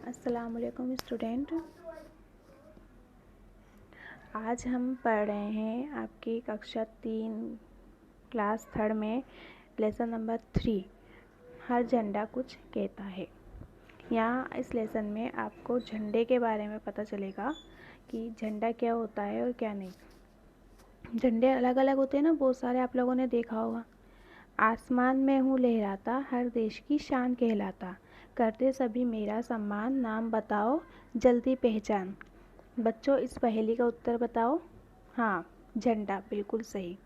अस्सलाम वालेकुम स्टूडेंट। आज हम पढ़ रहे हैं आपकी कक्षा 3 क्लास 3 में लेसन नंबर 3 हर झंडा कुछ कहता है। यहाँ इस लेसन में आपको झंडे के बारे में पता चलेगा कि झंडा क्या होता है और क्या नहीं। झंडे अलग अलग होते हैं ना, बहुत सारे आप लोगों ने देखा होगा। आसमान में हूँ लहराता, हर देश की शान कहलाता, करते सभी मेरा सम्मान, नाम बताओ जल्दी पहचान। बच्चों, इस पहेली का उत्तर बताओ। हाँ, झंडा बिल्कुल सही।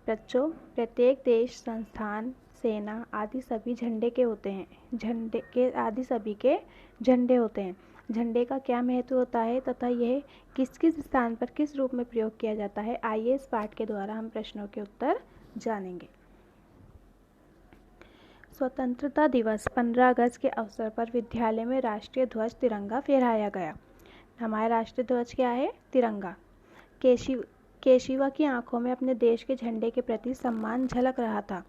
बच्चों, प्रत्येक देश, संस्थान, सेना आदि सभी झंडे के होते हैं। झंडे के आदि सभी के झंडे होते हैं। झंडे का क्या महत्व होता है तथा यह किस किस स्थान पर किस रूप में प्रयोग किया जाता है, आइए इस पाठ के द्वारा हम प्रश्नों के उत्तर जानेंगे। स्वतंत्रता दिवस 15 अगस्त के अवसर पर विद्यालय में राष्ट्रीय ध्वज तिरंगा फहराया गया। हमारा राष्ट्रीय ध्वज क्या है? तिरंगा। केशिवा की आंखों में अपने देश के झंडे के प्रति सम्मान झलक रहा था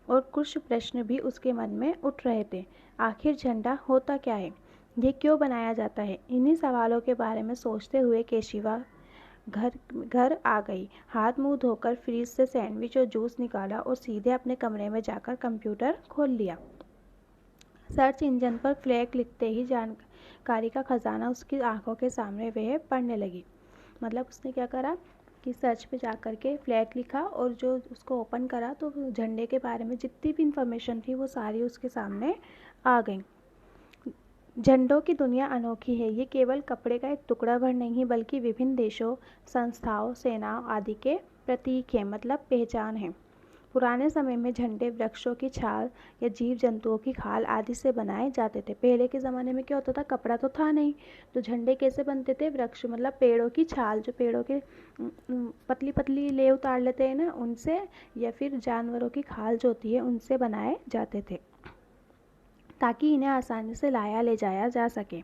और कुछ प्रश्न भी उसके मन में उठ रहे थे। आखिर झंडा होता क्या है? ये क्यों बनाया जाता है? इन्हीं सवालों के बारे में सोचते हुए केशिवा घर आ गई। हाथ मुंह धोकर फ्रिज से सैंडविच और जूस निकाला और सीधे अपने कमरे में जाकर कंप्यूटर खोल लिया। सर्च इंजन पर फ्लैग लिखते ही जानकारी का खजाना उसकी आंखों के सामने वह पढ़ने लगी। मतलब उसने क्या करा कि सर्च पे जाकर के फ्लैग लिखा और जो उसको ओपन करा तो झंडे के बारे में जितनी भी इंफॉर्मेशन थी वो सारी उसके सामने आ गई। झंडों की दुनिया अनोखी है। ये केवल कपड़े का एक टुकड़ा भर नहीं बल्कि विभिन्न देशों, संस्थाओं, सेनाओं आदि के प्रतीक है, मतलब पहचान है। पुराने समय में झंडे वृक्षों की छाल या जीव जंतुओं की खाल आदि से बनाए जाते थे। पहले के ज़माने में क्या होता था, कपड़ा तो था नहीं, तो झंडे कैसे बनते थे? वृक्ष मतलब पेड़ों की छाल, जो पेड़ों के पतली पतली ले उतार लेते हैं ना, उनसे, या फिर जानवरों की खाल जो होती है उनसे बनाए जाते थे ताकि इन्हें आसानी से लाया ले जाया जा सके।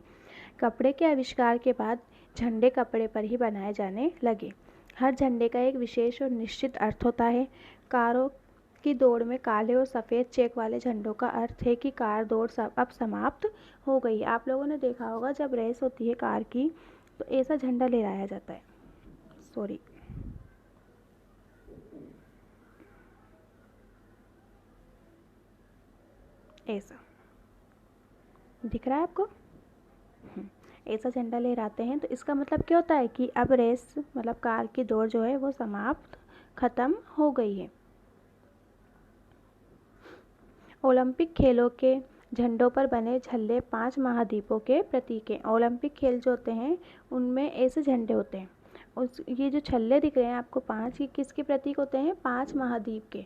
कपड़े के आविष्कार के बाद झंडे कपड़े पर ही बनाए जाने लगे। हर झंडे का एक विशेष और निश्चित अर्थ होता है। कारों की दौड़ में काले और सफ़ेद चेक वाले झंडों का अर्थ है कि कार दौड़ अब समाप्त हो गई। आप लोगों ने देखा होगा जब रेस होती है कार की तो ऐसा झंडा लहराया जाता है। सॉरी, ऐसा दिख रहा है आपको? ऐसा झंडा लहराते हैं तो इसका मतलब क्या होता है कि अब रेस मतलब कार की दौड़ जो है वो समाप्त खत्म हो गई है। ओलंपिक खेलों के झंडों पर बने झल्ले 5 महाद्वीपों के प्रतीक हैं। ओलंपिक खेल जो होते हैं उनमें ऐसे झंडे होते हैं। उस ये जो छल्ले दिख रहे हैं आपको 5, ये किसके प्रतीक होते हैं? 5 महाद्वीप के।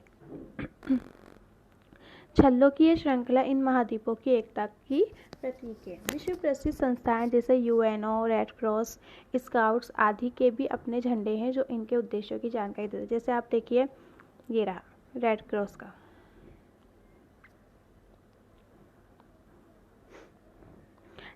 छल्लों की ये श्रृंखला इन महाद्वीपों की एकता की प्रतीक है। विश्व प्रसिद्ध संस्थाएं जैसे यूएनओ, रेड क्रॉस, स्काउट्स आदि के भी अपने झंडे हैं जो इनके उद्देश्यों की जानकारी देते हैं। जैसे आप देखिए, ये रहा रेड क्रॉस का।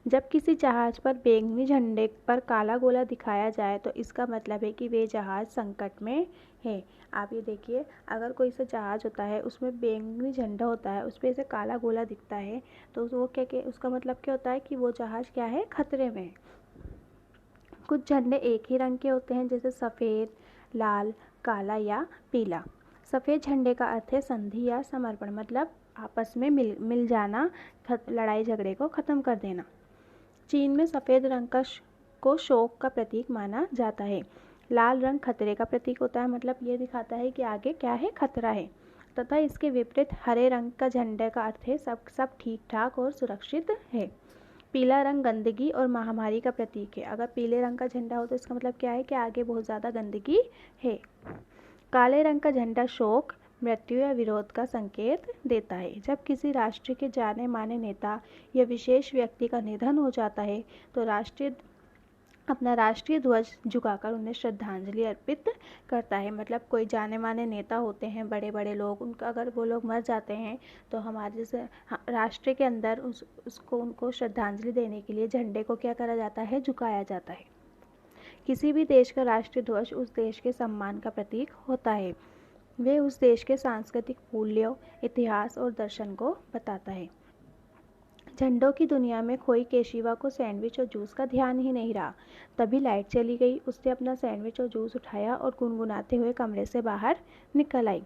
जब किसी जहाज पर बैंगनी झंडे पर काला गोला दिखाया जाए तो इसका मतलब है कि वे जहाज संकट में है। आप ये देखिए, अगर कोई सा जहाज होता है उसमें बैंगनी झंडा होता है, उस पर ऐसे काला गोला दिखता है तो वो क्या उसका मतलब क्या होता है कि वो जहाज क्या है? खतरे में है। कुछ झंडे एक ही रंग के होते हैं जैसे सफ़ेद, लाल, काला या पीला। सफ़ेद झंडे का अर्थ है संधि या समर्पण, मतलब आपस में मिल जाना, लड़ाई झगड़े को ख़त्म कर देना। चीन में सफ़ेद रंग को शोक का प्रतीक माना जाता है। लाल रंग खतरे का प्रतीक होता है, मतलब ये दिखाता है कि आगे क्या है? खतरा है। तथा इसके विपरीत हरे रंग का झंडे का अर्थ है सब ठीक ठाक और सुरक्षित है। पीला रंग गंदगी और महामारी का प्रतीक है। अगर पीले रंग का झंडा हो तो इसका मतलब क्या है कि आगे बहुत ज़्यादा गंदगी है। काले रंग का झंडा शोक, मृत्यु या विरोध का संकेत देता है। जब किसी राष्ट्र के जाने माने नेता या विशेष व्यक्ति का निधन हो जाता है तो अपना राष्ट्रीय ध्वज झुकाकर उन्हें श्रद्धांजलि अर्पित करता है। मतलब कोई जाने माने नेता होते हैं, बड़े बड़े लोग, उनका अगर वो लोग मर जाते हैं तो हमारे जैसे राष्ट्र के अंदर उनको श्रद्धांजलि देने के लिए झंडे को क्या करा जाता है? झुकाया जाता है। किसी भी देश का राष्ट्रीय ध्वज उस देश के सम्मान का प्रतीक होता है। वे उस देश के सांस्कृतिक मूल्यों, इतिहास और दर्शन को बताता है। झंडों की दुनिया में खोई केशिवा को सैंडविच और जूस का ध्यान ही नहीं रहा। तभी लाइट चली गई। उसने अपना सैंडविच और जूस उठाया और गुनगुनाते हुए कमरे से बाहर निकल आई।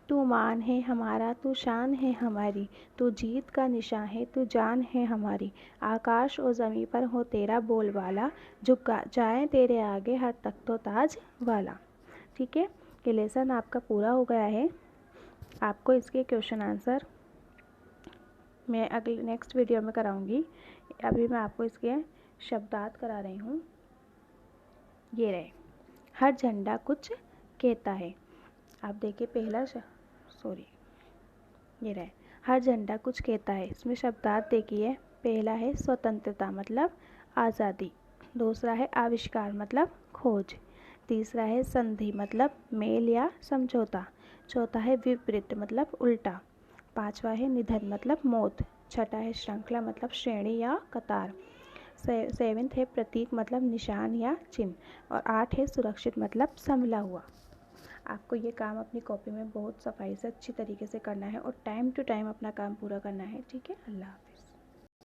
तू मान है हमारा, तू शान है हमारी, तू जीत का निशान है, तू जान है हमारी। आकाश और ज़मीं पर हो तेरा बोलबाला, झुक जाए तेरे आगे हर तख्तो ताज वाला। ठीक है, ये लेसन आपका पूरा हो गया है। आपको इसके क्वेश्चन आंसर मैं अगली नेक्स्ट वीडियो में कराऊंगी। अभी मैं आपको इसके शब्दार्थ करा रही हूँ। ये रहे, हर झंडा कुछ कहता है। आप देखिए पहला ये रहे, हर झंडा कुछ कहता है। इसमें शब्दार्थ देखिए, पहला है स्वतंत्रता मतलब आज़ादी, दूसरा है आविष्कार मतलब खोज, तीसरा है संधि मतलब मेल या समझौता, चौथा है विपरीत मतलब उल्टा, पांचवा है निधन मतलब मौत, छठा है श्रृंखला मतलब श्रेणी या कतार, सेवेंथ है प्रतीक मतलब निशान या चिन्ह, और 8 है सुरक्षित मतलब संभला हुआ। आपको ये काम अपनी कॉपी में बहुत सफाई से अच्छी तरीके से करना है और टाइम टू टाइम अपना काम पूरा करना है। ठीक है, अल्लाह हाफ़िज़।